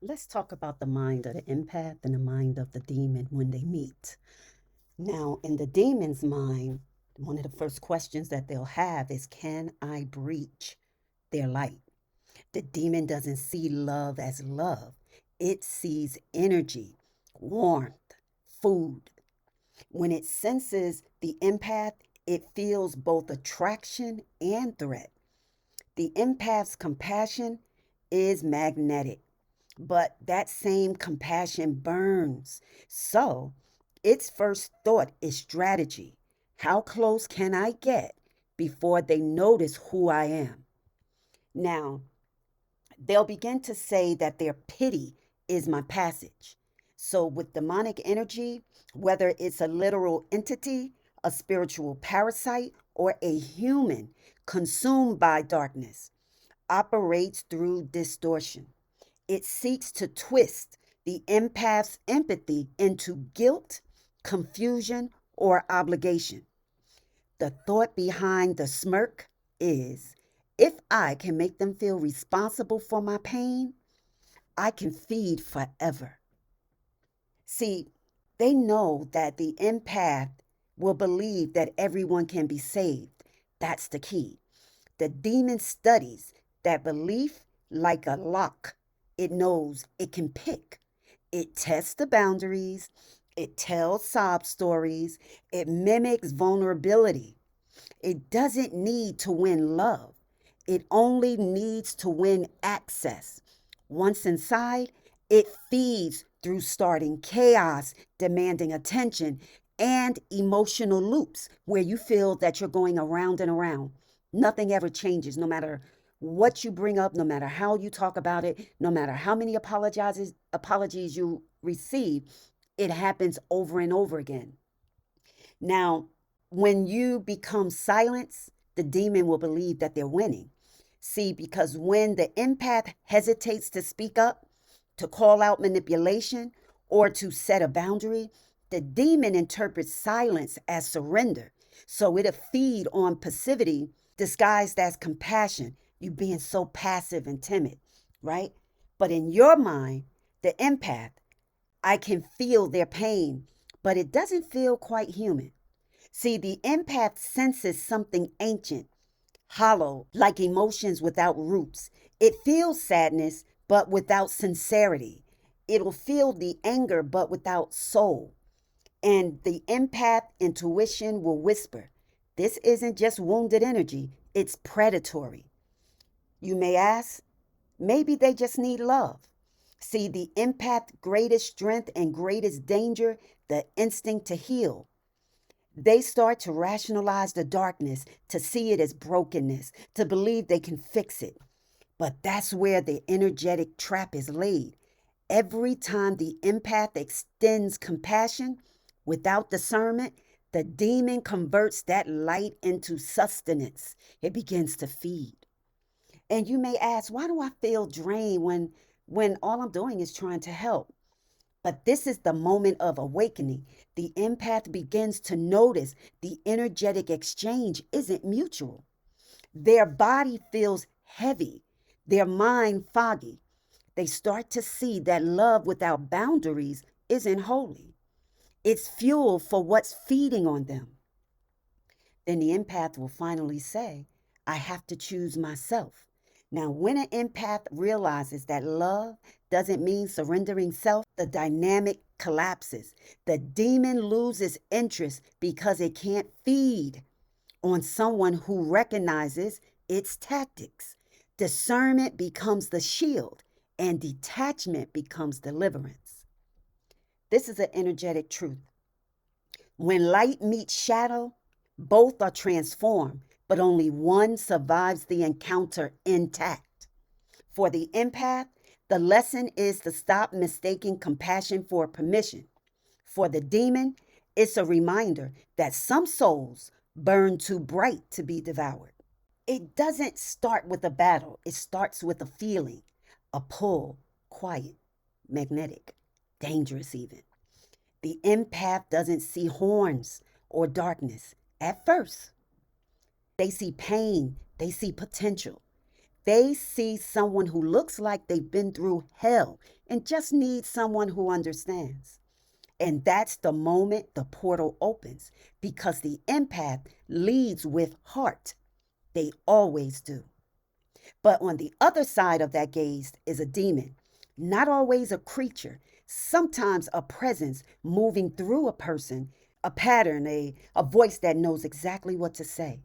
Let's talk about the mind of the empath and the mind of the demon when they meet. Now, in the demon's mind, one of the first questions that they'll have is, can I breach their light? The demon doesn't see love as love, it sees energy, warmth, food. When it senses the empath, it feels both attraction and threat. The empath's compassion is magnetic, but that same compassion burns. So its first thought is strategy. How close can I get before they notice who I am? Now, they'll begin to say that their pity is my passage. So, with demonic energy, whether it's a literal entity, a spiritual parasite, or a human consumed by darkness, operates through distortion. It seeks to twist the empath's empathy into guilt, confusion, or obligation. The thought behind the smirk is, if I can make them feel responsible for my pain, I can feed forever. See, they know that the empath will believe that everyone can be saved. That's the key. The demon studies that belief like a lock. It knows it can pick. It tests the boundaries. It tells sob stories. It mimics vulnerability. It doesn't need to win love. It only needs to win access. Once inside, it feeds through starting chaos, demanding attention, and emotional loops where you feel that you're going around and around. Nothing ever changes, no matter what you bring up, no matter how you talk about it, no matter how many apologies you receive, it happens over and over again. Now, when you become silence, the demon will believe that they're winning. See, because when the empath hesitates to speak up, to call out manipulation, or to set a boundary, the demon interprets silence as surrender. So it'll feed on passivity disguised as compassion, you being so passive and timid, right? But in your mind, the empath, I can feel their pain, but it doesn't feel quite human. See, the empath senses something ancient, hollow, like emotions without roots. It feels sadness, but without sincerity. It'll feel the anger, but without soul. And the empath intuition will whisper, this isn't just wounded energy, it's predatory. You may ask, maybe they just need love. See, the empath's greatest strength and greatest danger, the instinct to heal. They start to rationalize the darkness, to see it as brokenness, to believe they can fix it. But that's where the energetic trap is laid. Every time the empath extends compassion without discernment, the demon converts that light into sustenance. It begins to feed. And you may ask, why do I feel drained when all I'm doing is trying to help? But this is the moment of awakening. The empath begins to notice the energetic exchange isn't mutual. Their body feels heavy, their mind foggy. They start to see that love without boundaries isn't holy. It's fuel for what's feeding on them. Then the empath will finally say, I have to choose myself. Now, when an empath realizes that love doesn't mean surrendering self, the dynamic collapses. The demon loses interest because it can't feed on someone who recognizes its tactics. Discernment becomes the shield, and detachment becomes deliverance. This is an energetic truth. When light meets shadow, both are transformed, but only one survives the encounter intact. For the empath, the lesson is to stop mistaking compassion for permission. For the demon, it's a reminder that some souls burn too bright to be devoured. It doesn't start with a battle, it starts with a feeling, a pull, quiet, magnetic, dangerous even. The empath doesn't see horns or darkness at first. They see pain, they see potential. They see someone who looks like they've been through hell and just needs someone who understands. And that's the moment the portal opens because the empath leads with heart. They always do. But on the other side of that gaze is a demon, not always a creature, sometimes a presence moving through a person, a pattern, a voice that knows exactly what to say.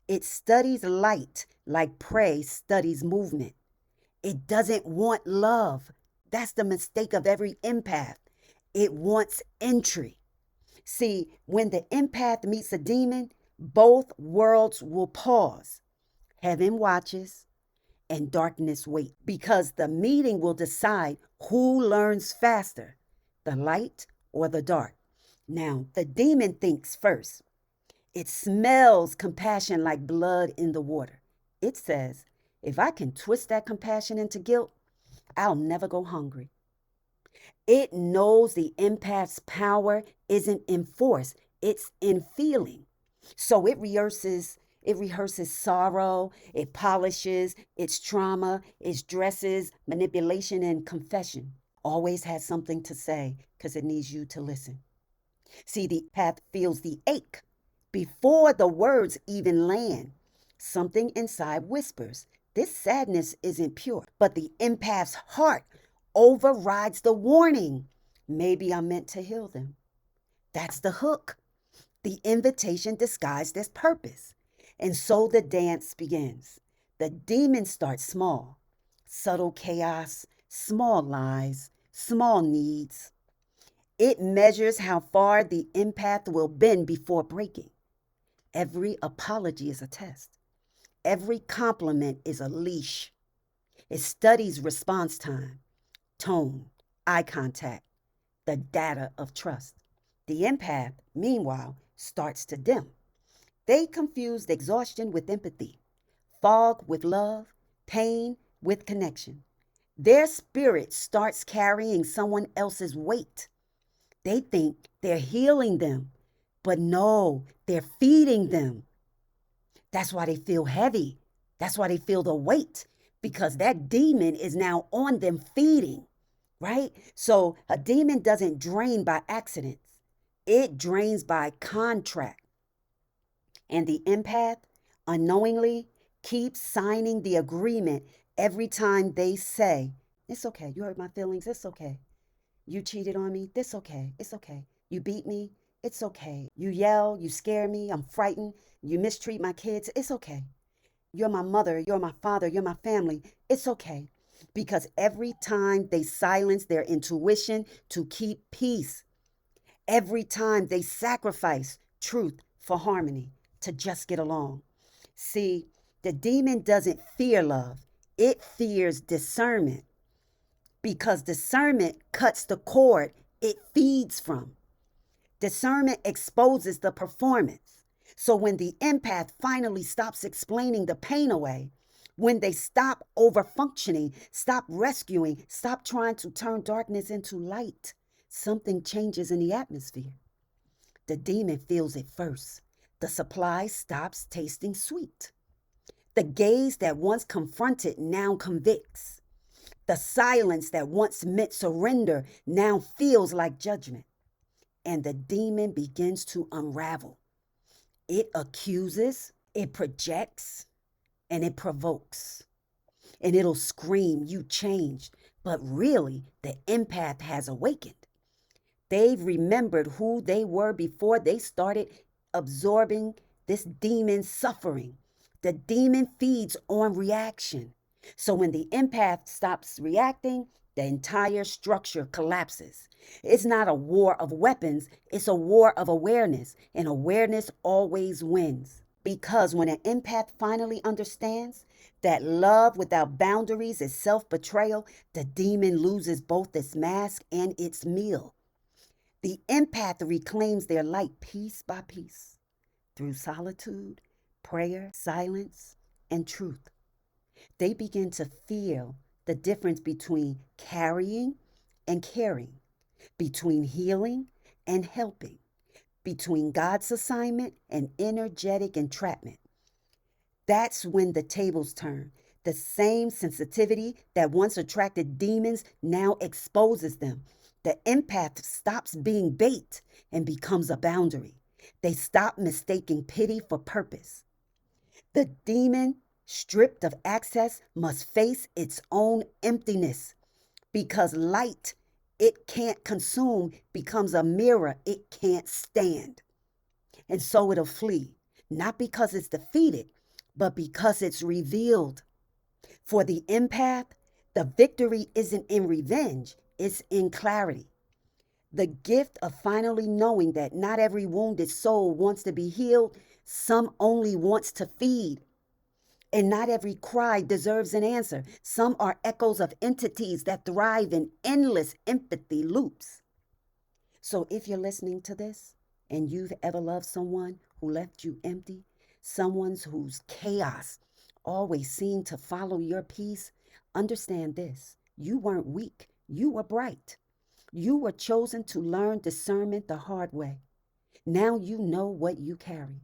It studies light like prey studies movement. It doesn't want love. That's the mistake of every empath. It wants entry. See, when the empath meets a demon, both worlds will pause. Heaven watches and darkness waits because the meeting will decide who learns faster, the light or the dark. Now, the demon thinks first. It smells compassion like blood in the water. It says, if I can twist that compassion into guilt, I'll never go hungry. It knows the empath's power isn't in force, it's in feeling. So it rehearses sorrow, it polishes its trauma, its dresses, manipulation, and confession. Always has something to say because it needs you to listen. See, the empath feels the ache before the words even land. Something inside whispers, this sadness isn't pure, but the empath's heart overrides the warning. Maybe I'm meant to heal them. That's the hook, the invitation disguised as purpose. And so the dance begins. The demon starts small, subtle chaos, small lies, small needs. It measures how far the empath will bend before breaking. Every apology is a test. Every compliment is a leash. It studies response time, tone, eye contact, the data of trust. The empath, meanwhile, starts to dim. They confused exhaustion with empathy, fog with love, pain with connection. Their spirit starts carrying someone else's weight. They think they're healing them, but no, they're feeding them. That's why they feel heavy. That's why they feel the weight, because that demon is now on them feeding, right? So a demon doesn't drain by accidents, it drains by contract. And the empath, unknowingly, keeps signing the agreement every time they say, it's okay. You hurt my feelings. It's okay. You cheated on me. This okay. It's okay. You beat me. It's okay. You yell. You scare me. I'm frightened. You mistreat my kids. It's okay. You're my mother. You're my father. You're my family. It's okay. Because every time they silence their intuition to keep peace, every time they sacrifice truth for harmony to just get along. See, the demon doesn't fear love, it fears discernment because discernment cuts the cord it feeds from. Discernment exposes the performance. So when the empath finally stops explaining the pain away, when they stop over functioning, stop rescuing, stop trying to turn darkness into light, something changes in the atmosphere. The demon feels it first. The supply stops tasting sweet. The gaze that once confronted now convicts. The silence that once meant surrender now feels like judgment. And the demon begins to unravel. It accuses, it projects, and it provokes. And it'll scream, you changed. But really, the empath has awakened. They've remembered who they were before they started absorbing this demon's suffering. The demon feeds on reaction. So when the empath stops reacting, the entire structure collapses. It's not a war of weapons, it's a war of awareness, and awareness always wins. Because when an empath finally understands that love without boundaries is self betrayal, the demon loses both its mask and its meal. The empath reclaims their light piece by piece through solitude, prayer, silence, and truth. They begin to feel the difference between carrying and caring, between healing and helping, between God's assignment and energetic entrapment. That's when the tables turn. The same sensitivity that once attracted demons now exposes them. The empath stops being bait and becomes a boundary. They stop mistaking pity for purpose. The demon, stripped of access, must face its own emptiness because light it can't consume becomes a mirror it can't stand. And so it'll flee, not because it's defeated, but because it's revealed. For the empath, the victory isn't in revenge, it's in clarity. The gift of finally knowing that not every wounded soul wants to be healed, some only wants to feed. And not every cry deserves an answer. Some are echoes of entities that thrive in endless empathy loops. So if you're listening to this and you've ever loved someone who left you empty, someone whose chaos always seemed to follow your peace, understand this. You weren't weak. You were bright. You were chosen to learn discernment the hard way. Now you know what you carry.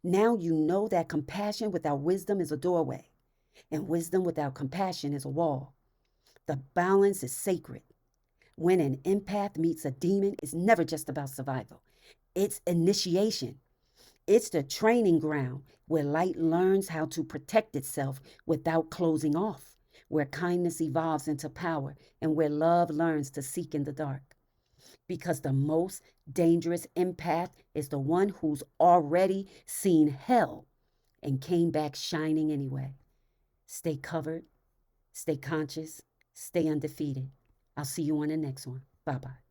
Now you know that compassion without wisdom is a doorway, and wisdom without compassion is a wall. The balance is sacred. When an empath meets a demon, it's never just about survival. It's initiation. It's the training ground where light learns how to protect itself without closing off, where kindness evolves into power, and where love learns to seek in the dark. Because the most dangerous empath is the one who's already seen hell and came back shining anyway. Stay covered, stay conscious, stay undefeated. I'll see you on the next one. Bye-bye.